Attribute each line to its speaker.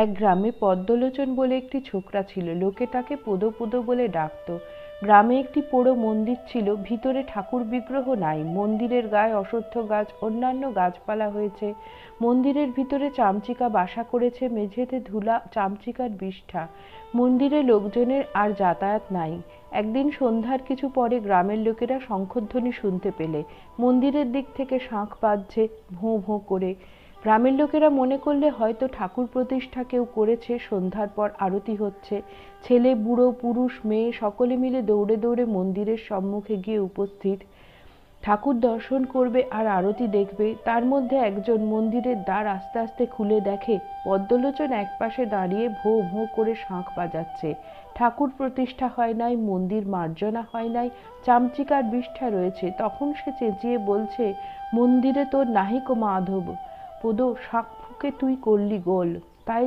Speaker 1: এক গ্রামে পদ্মলোচন বলে একটি ছোকরা ছিল। লোকে তাকে পোদো পোদো বলে ডাকতো। গ্রামে একটি পোড়ো মন্দির ছিল, ভিতরে ঠাকুর বিগ্রহ নাই। মন্দিরের গায়ে অশ্বত্থ গাছ, অন্যান্য গাছপালা হয়েছে। মন্দিরের ভিতরে চামচিকা বাসা করেছে, মেঝেতে ধুলা চামচিকার বিষ্ঠা। মন্দিরে লোকজনের আর যাতায়াত নাই। একদিন সন্ধ্যার কিছু পরে গ্রামের লোকেরা শঙ্খধ্বনি শুনতে পেলে। মন্দিরের দিক থেকে শাঁখ বাজছে ভোঁ ভোঁ করে। গ্রামের লোকেরা মনে করলে হয়তো ঠাকুর প্রতিষ্ঠা কেউ করেছে। সন্ধ্যার পর আরতি হচ্ছে। ছেলে বুড়ো পুরুষ মেয়ে সকলে মিলে দৌড়ে দৌড়ে মন্দিরের সম্মুখে গিয়ে উপস্থিত। ঠাকুর দর্শন করবে আর আরতি দেখবে। তার মধ্যে একজন মন্দিরের দ্বার আস্তে আস্তে খুলে দেখে পদ্মলোচন একপাশে দাঁড়িয়ে ভোঁ ভোঁ করে শাঁখ বাজাচ্ছে। ঠাকুর প্রতিষ্ঠা হয় নাই, মন্দির মার্জনা হয় নাই, চামচিকার বিষ্ঠা রয়েছে। তখন সে চেঁচিয়ে বলছে, মন্দিরে তোর নাহিক মাধব, পোদো শাঁখ ফুঁকে তুই করলি গোল। তাই